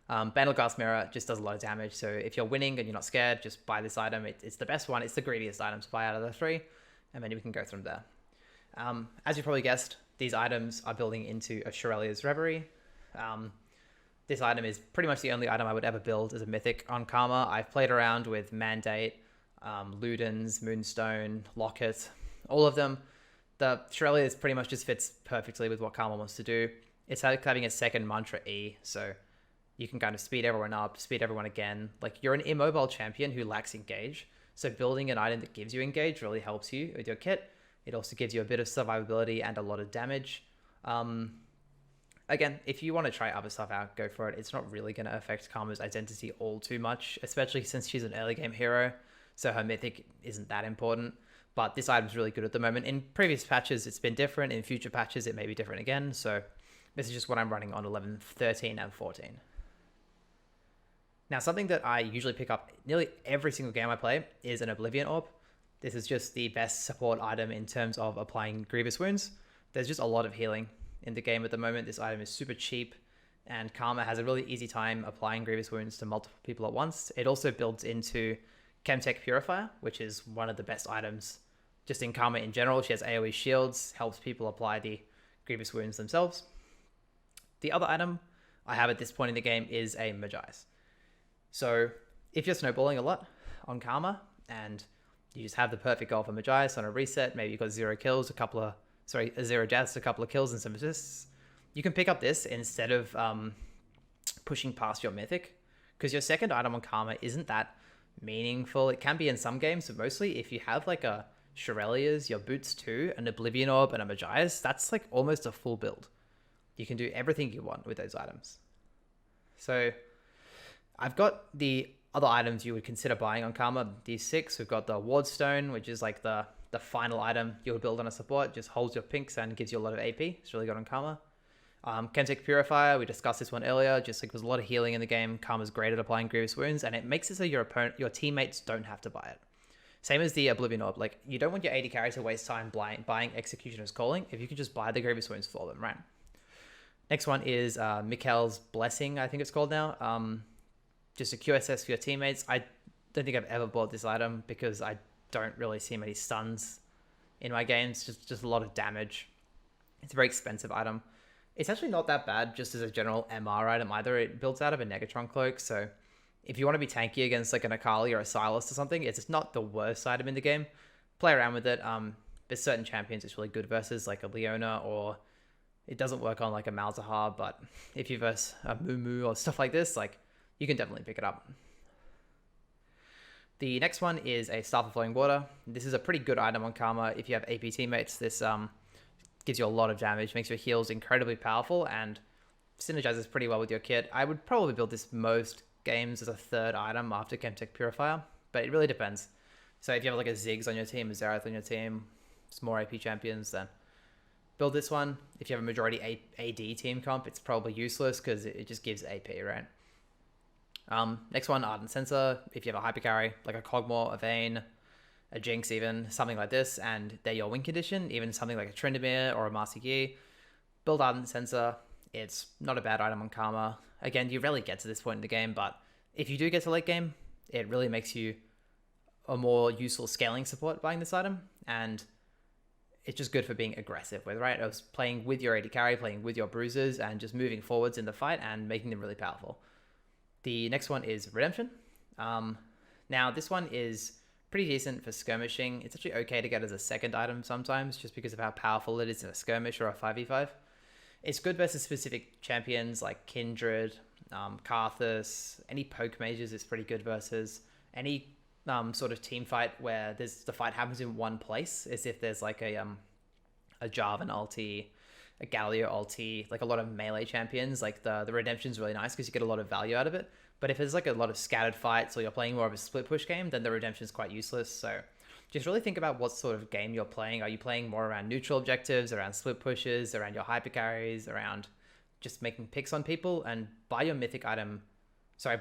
Speaker 1: Bandle Glass Mirror just does a lot of damage, so if you're winning and you're not scared, just buy this item. It's the best one. It's the greediest item to buy out of the 3, and then we can go from there. As you probably guessed, these items are building into a Shirelia's Reverie. This item is pretty much the only item I would ever build as a mythic on Karma. I've played around with Mandate, Ludens, Moonstone, Locket, all of them. The Shirelia's pretty much just fits perfectly with what Karma wants to do. It's like having a second mantra E, so you can kind of speed everyone up, speed everyone again. Like, you're an immobile champion who lacks engage, so building an item that gives you engage really helps you with your kit. It also gives you a bit of survivability and a lot of damage. Again, if you want to try other stuff out, go for it. It's not really going to affect Karma's identity all too much, especially since she's an early game hero, so her mythic isn't that important. But this item's really good at the moment. In previous patches, it's been different. In future patches, it may be different again. So this is just what I'm running on 11, 13, and 14. Now, something that I usually pick up nearly every single game I play is an Oblivion Orb. This is just the best support item in terms of applying Grievous Wounds. There's just a lot of healing in the game at the moment. This item is super cheap, and Karma has a really easy time applying Grievous Wounds to multiple people at once. It also builds into Chemtech Purifier, which is one of the best items just in Karma in general. She has AoE shields, helps people apply the Grievous Wounds themselves. The other item I have at this point in the game is a Magi's. So if you're snowballing a lot on Karma and you just have the perfect goal for Magi's on a reset, maybe you've got 0 kills, 0 deaths, a couple of kills and some assists, you can pick up this instead of pushing past your mythic, because your second item on Karma isn't that meaningful. It can be in some games, but mostly if you have like a Shirelia's, your Boots 2, an Oblivion Orb, and a Magi's, that's like almost a full build. You can do everything you want with those items. So I've got the other items you would consider buying on Karma, these 6. We've got the Wardstone, which is like the final item you would build on a support, just holds your pinks and gives you a lot of AP. It's really good on Karma. Chemtech Purifier, we discussed this one earlier, just like there's a lot of healing in the game. Karma's great at applying Grievous Wounds, and it makes it so your teammates don't have to buy it. Same as the Oblivion Orb. Like, you don't want your AD carry to waste time buying Executioner's Calling if you can just buy the Grievous Wounds for them, right? Next one is Mikkel's Blessing, I think it's called now. Just a QSS for your teammates. I don't think I've ever bought this item because I don't really see many stuns in my games. Just a lot of damage. It's a very expensive item. It's actually not that bad just as a general MR item either. It builds out of a Negatron Cloak, so if you want to be tanky against like an Akali or a Sylas or something, it's not the worst item in the game. Play around with it. There's certain champions it's really good versus, like a Leona, or it doesn't work on like a Malzahar, but if you verse a Mumu or stuff like this, like, you can definitely pick it up. The next one is a Staff of Flowing Water. This is a pretty good item on Karma. If you have AP teammates, this gives you a lot of damage, makes your heals incredibly powerful, and synergizes pretty well with your kit. I would probably build this most games as a 3rd item after Chemtech Purifier, but it really depends. So if you have like a Ziggs on your team, a Xerath on your team, some more AP champions, then build this one. If you have a majority AD team comp, it's probably useless because it just gives AP, right? Next one, Ardent Sensor. If you have a Hypercarry, like a Kog'Maw, a Vayne, a Jinx even, something like this, and they're your win condition, even something like a Tryndamere or a Master Yi, build Ardent Sensor. It's not a bad item on Karma. Again, you rarely get to this point in the game, but if you do get to late game, it really makes you a more useful scaling support buying this item, and it's just good for being aggressive with, right? I was playing with your AD carry, playing with your bruisers, and just moving forwards in the fight and making them really powerful. The next one is Redemption. Now, this one is pretty decent for skirmishing. It's actually okay to get as a second item sometimes, just because of how powerful it is in a skirmish or a 5v5. It's good versus specific champions like Kindred, Karthus, any poke mages is pretty good versus. Any sort of team fight where the fight happens in one place, as if there's like a Jarvan ulti, a Galio ulti, like a lot of melee champions, like the Redemption's really nice because you get a lot of value out of it. But if there's like a lot of scattered fights or you're playing more of a split push game, then the Redemption's quite useless. So just really think about what sort of game you're playing. Are you playing more around neutral objectives, around split pushes, around your hyper carries, around just making picks on people? And buy your mythic item,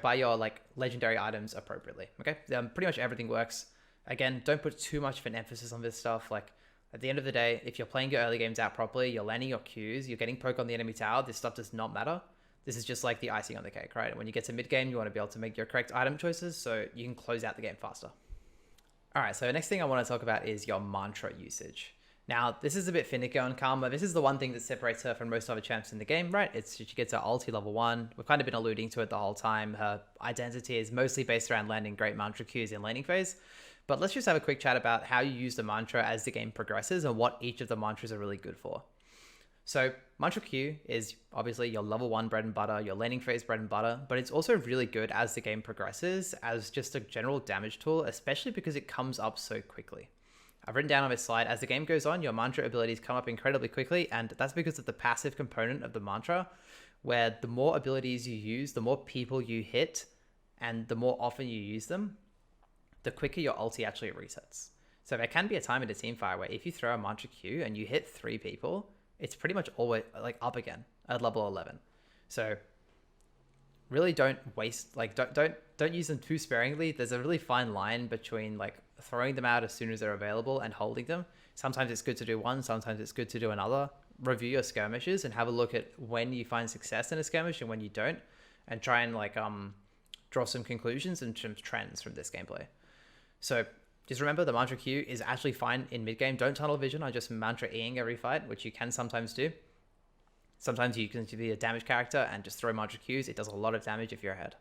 Speaker 1: buy your like legendary items appropriately. Okay, pretty much everything works. Again, don't put too much of an emphasis on this stuff. Like at the end of the day, if you're playing your early games out properly, you're landing your Qs, you're getting poke on the enemy tower, this stuff does not matter. This is just like the icing on the cake, right? When you get to mid game, you want to be able to make your correct item choices so you can close out the game faster. All right, so the next thing I want to talk about is your mantra usage. Now, this is a bit finicky on Karma. This is the one thing that separates her from most other champs in the game, right? It's she gets her ulti level 1. We've kind of been alluding to it the whole time. Her identity is mostly based around landing great mantra Qs in laning phase. But let's just have a quick chat about how you use the mantra as the game progresses and what each of the mantras are really good for. So mantra Q is obviously your level 1 bread and butter, your laning phase bread and butter, but it's also really good as the game progresses as just a general damage tool, especially because it comes up so quickly. I've written down on this slide, as the game goes on, your mantra abilities come up incredibly quickly, and that's because of the passive component of the mantra, where the more abilities you use, the more people you hit, and the more often you use them, the quicker your ulti actually resets. So there can be a time in a team fight where if you throw a mantra Q and you hit 3 people, it's pretty much always like up again at level 11. So really don't waste, like don't use them too sparingly. There's a really fine line between like throwing them out as soon as they're available and holding them. Sometimes it's good to do one, sometimes it's good to do another. Review your skirmishes and have a look at when you find success in a skirmish and when you don't, and try and like draw some conclusions and some trends from this gameplay. So just remember, the mantra Q is actually fine in mid game. Don't tunnel vision on just mantra E-ing every fight, which you can sometimes do. Sometimes you can be a damage character and just throw mantra Qs. It does a lot of damage if you're ahead.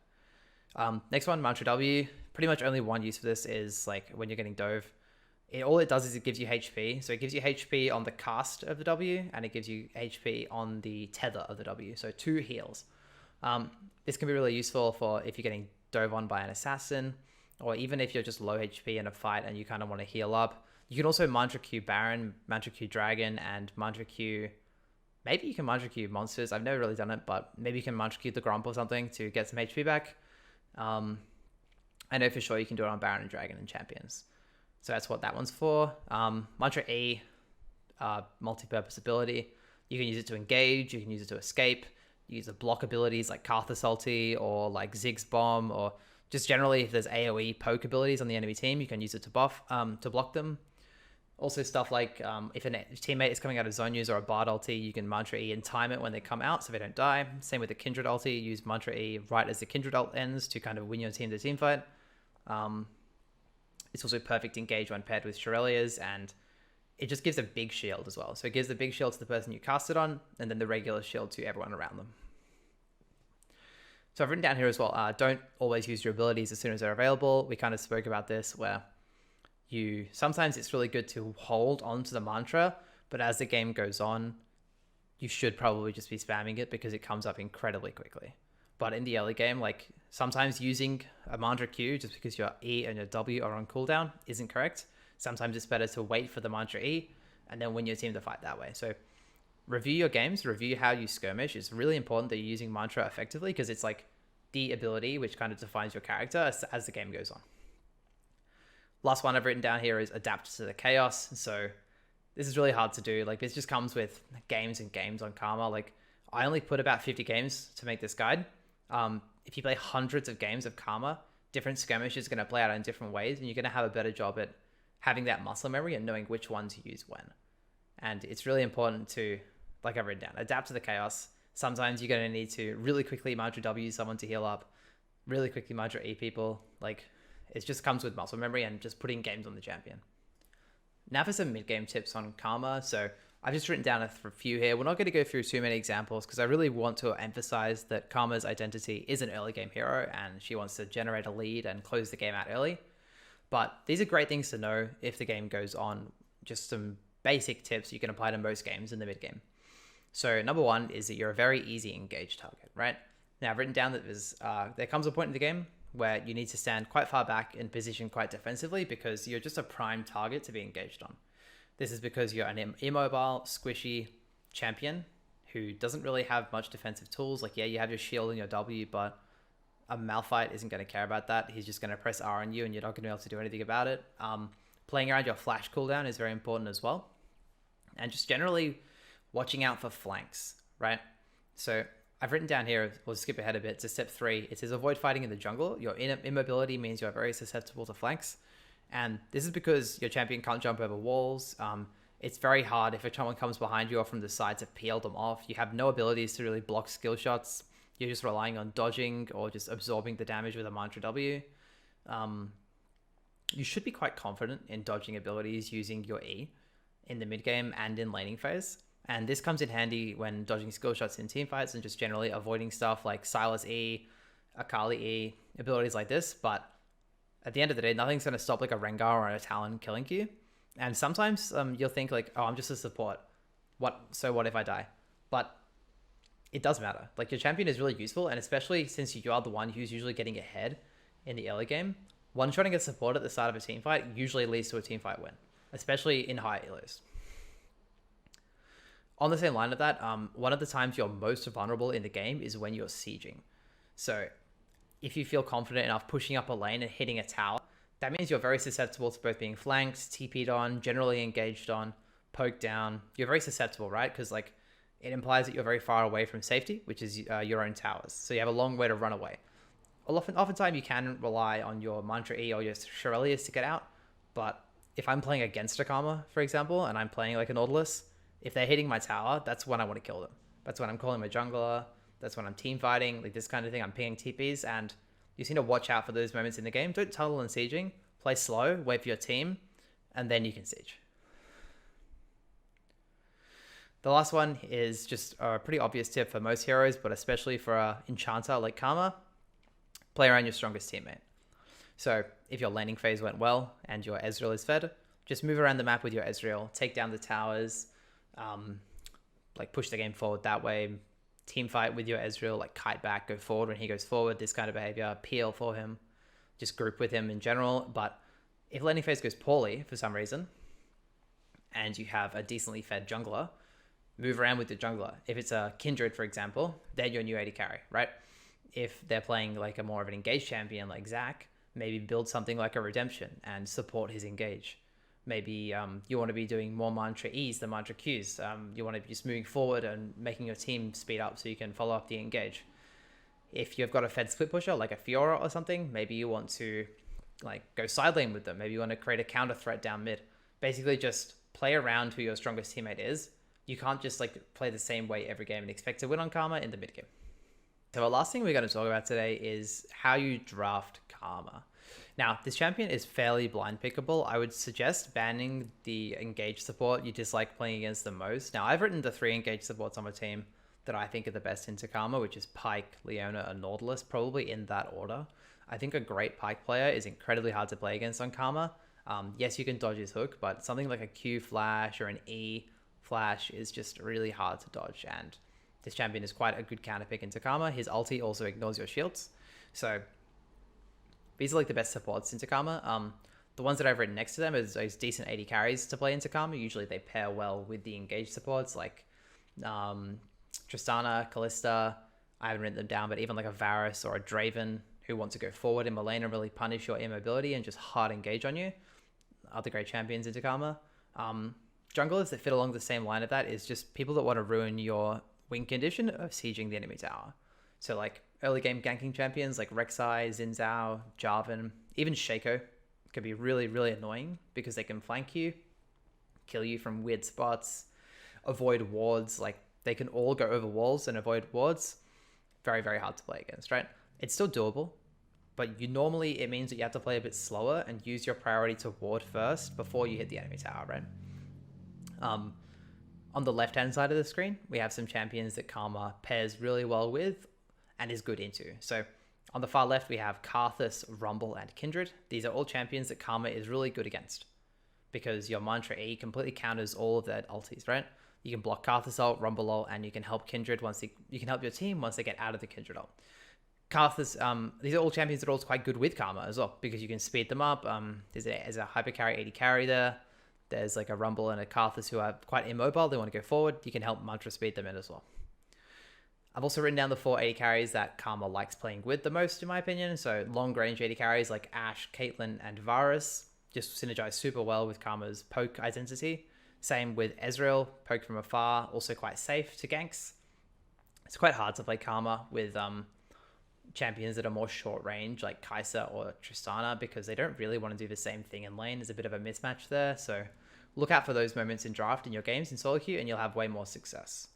Speaker 1: Next one, mantra W. Pretty much only one use for this is like when you're getting dove. All it does is it gives you HP. So it gives you HP on the cast of the W, and it gives you HP on the tether of the W. So 2 heals. This can be really useful for if you're getting dove on by an assassin, or even if you're just low HP in a fight and you kind of want to heal up. You can also mantra Q Baron, mantra Q Dragon, and mantra Q... Maybe you can mantra Q monsters. I've never really done it, but maybe you can mantra Q the Gromp or something to get some HP back. I know for sure you can do it on Baron and Dragon and champions. So that's what that one's for. Mantra E, multi-purpose ability. You can use it to engage, you can use it to escape, you use the block abilities like Karthus ulti or like Ziggs bomb, or just generally if there's AoE poke abilities on the enemy team, you can use it to to block them. Also stuff like if a teammate is coming out of zone use or a Bard ulti, you can mantra E and time it when they come out so they don't die. Same with the Kindred ulti, use mantra E right as the Kindred ult ends to kind of win your team to team fight. It's also perfect engage when paired with Shurelya's, and it just gives a big shield as well. So it gives the big shield to the person you cast it on, and then the regular shield to everyone around them. So I've written down here as well, don't always use your abilities as soon as they're available. We kind of spoke about this where sometimes it's really good to hold on to the mantra, but as the game goes on, you should probably just be spamming it because it comes up incredibly quickly. But in the early game, like sometimes using a mantra Q just because your E and your W are on cooldown isn't correct. Sometimes it's better to wait for the mantra E and then win your team to fight that way. So review your games, review how you skirmish. It's really important that you're using mantra effectively because it's like the ability which kind of defines your character as the game goes on. Last one I've written down here is adapt to the chaos. So this is really hard to do. Like this just comes with games and games on Karma. Like I only put about 50 games to make this guide. If you play hundreds of games of Karma, different skirmishes are going to play out in different ways, and you're going to have a better job at having that muscle memory and knowing which one to use when. And it's really important to, like I've written down, adapt to the chaos. Sometimes you're going to need to really quickly mantra W someone to heal up, really quickly mantra E people. Like it just comes with muscle memory and just putting games on the champion. Now for some mid-game tips on Karma. So I've just written down a few here. We're not going to go through too many examples because I really want to emphasize that Karma's identity is an early game hero and she wants to generate a lead and close the game out early. But these are great things to know if the game goes on. Just some basic tips you can apply to most games in the mid game. So number one is that you're a very easy engage target, right? Now I've written down that there comes a point in the game where you need to stand quite far back and position quite defensively because you're just a prime target to be engaged on. This is because you're an immobile, squishy champion who doesn't really have much defensive tools. Like, yeah, you have your shield and your W, but a Malphite isn't going to care about that. He's just going to press R on you and you're not going to be able to do anything about it. Playing around your flash cooldown is very important as well. And just generally watching out for flanks, right? So I've written down here, we'll skip ahead a bit to step 3. It says avoid fighting in the jungle. Your immobility means you're very susceptible to flanks. And this is because your champion can't jump over walls. It's very hard if someone comes behind you or from the side to peel them off. You have no abilities to really block skill shots. You're just relying on dodging or just absorbing the damage with a mantra W. You should be quite confident in dodging abilities using your E in the mid game and in laning phase. And this comes in handy when dodging skill shots in team fights and just generally avoiding stuff like Sylas E, Akali E, abilities like this. But at the end of the day, nothing's going to stop like a Rengar or a Talon killing you. And sometimes you'll think like, oh, I'm just a support. So what if I die? But it does matter. Like your champion is really useful. And especially since you are the one who's usually getting ahead in the early game, one-shotting a support at the start of a team fight usually leads to a team fight win, especially in high elos. On the same line of that, one of the times you're most vulnerable in the game is when you're sieging. So if you feel confident enough pushing up a lane and hitting a tower, that means you're very susceptible to both being flanked, TP'd on, generally engaged on, poked down. You're very susceptible, right? Because like it implies that you're very far away from safety, which is your own towers. So you have a long way to run away. Oftentimes you can rely on your Mantra E or your Shurelius to get out, but if I'm playing against a Karma, for example, and I'm playing like a Nautilus, if they're hitting my tower, that's when I want to kill them. That's when I'm calling my jungler. That's when I'm team fighting, like this kind of thing. I'm pinging TPs, and you just need to watch out for those moments in the game. Don't tunnel and sieging. Play slow, wait for your team, and then you can siege. The last one is just a pretty obvious tip for most heroes, but especially for an enchanter like Karma. Play around your strongest teammate. So if your laning phase went well and your Ezreal is fed, just move around the map with your Ezreal, take down the towers, like push the game forward that way, team fight with your Ezreal, like kite back, go forward when he goes forward, this kind of behavior, peel for him, just group with him in general. But if laning phase goes poorly for some reason, and you have a decently fed jungler, move around with the jungler. If it's a Kindred, for example, they're your new AD carry, right? If they're playing like a more of an engaged champion like Zac, maybe build something like a Redemption and support his engage. Maybe you want to be doing more mantra E's than mantra Q's. You want to be just moving forward and making your team speed up so you can follow up the engage. If you've got a fed split pusher like a Fiora or something, maybe you want to like go side lane with them. Maybe you want to create a counter threat down mid. Basically just play around who your strongest teammate is. You can't just like play the same way every game and expect to win on Karma in the mid game. So the last thing we're going to talk about today is how you draft Karma. Now, this champion is fairly blind pickable. I would suggest banning the engage support you dislike playing against the most. Now, I've written the 3 engage supports on my team that I think are the best into Karma, which is Pyke, Leona, and Nautilus, probably in that order. I think a great Pyke player is incredibly hard to play against on Karma. Yes, you can dodge his hook, but something like a Q flash or an E flash is just really hard to dodge, and this champion is quite a good counter pick into Karma. His ulti also ignores your shields. So these are like the best supports into Karma. The ones that I've written next to them is those decent AD carries to play into Karma. Usually they pair well with the engaged supports like Tristana, Kalista. I haven't written them down, but even like a Varus or a Draven who want to go forward in lane and really punish your immobility and just hard engage on you. Other great champions into Karma. Junglers that fit along the same line of that is just people that want to ruin your win condition of sieging the enemy tower. So like early game ganking champions like Rek'Sai, Xin Zhao, Jarvan, even Shaco can be really, really annoying because they can flank you, kill you from weird spots, avoid wards. Like they can all go over walls and avoid wards. Very, very hard to play against, right? It's still doable, but normally it means that you have to play a bit slower and use your priority to ward first before you hit the enemy tower, right? On the left-hand side of the screen, we have some champions that Karma pairs really well with and is good into. So on the far left, we have Karthus, Rumble, and Kindred. These are all champions that Karma is really good against because your Mantra E completely counters all of their ultis, right? You can block Karthus ult, Rumble ult, and you can help Kindred you can help your team once they get out of the Kindred ult. Karthus, these are all champions that are also quite good with Karma as well because you can speed them up. There's a hyper carry, AD carry there. There's like a Rumble and a Karthus who are quite immobile. They want to go forward. You can help Mantra speed them in as well. I've also written down the 4 AD carries that Karma likes playing with the most, in my opinion. So long range AD carries like Ashe, Caitlyn, and Varus. just synergize super well with Karma's poke identity. Same with Ezreal, poke from afar, also quite safe to ganks. It's quite hard to play Karma with champions that are more short range, like Kai'Sa or Tristana, because they don't really want to do the same thing in lane. There's a bit of a mismatch there. So look out for those moments in draft in your games in solo queue, and you'll have way more success.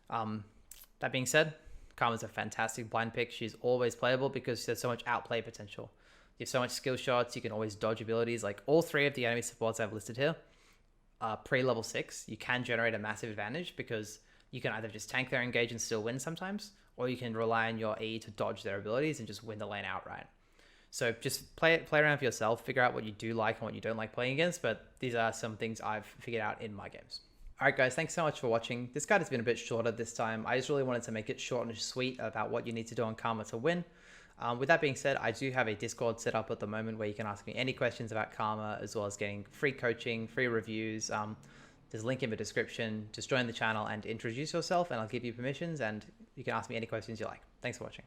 Speaker 1: That being said, Karma's a fantastic blind pick. She's always playable because there's so much outplay potential. You have so much skill shots. You can always dodge abilities. Like all three of the enemy supports I've listed here are pre-level 6. You can generate a massive advantage because you can either just tank their engage and still win sometimes, or you can rely on your E to dodge their abilities and just win the lane outright. So just play around for yourself, figure out what you do like and what you don't like playing against, but these are some things I've figured out in my games. All right, guys, thanks so much for watching. This guide has been a bit shorter this time. I just really wanted to make it short and sweet about what you need to do on Karma to win. With that being said, I do have a Discord set up at the moment where you can ask me any questions about Karma, as well as getting free coaching, free reviews. There's a link in the description. Just join the channel and introduce yourself, and I'll give you permissions, and you can ask me any questions you like. Thanks for watching.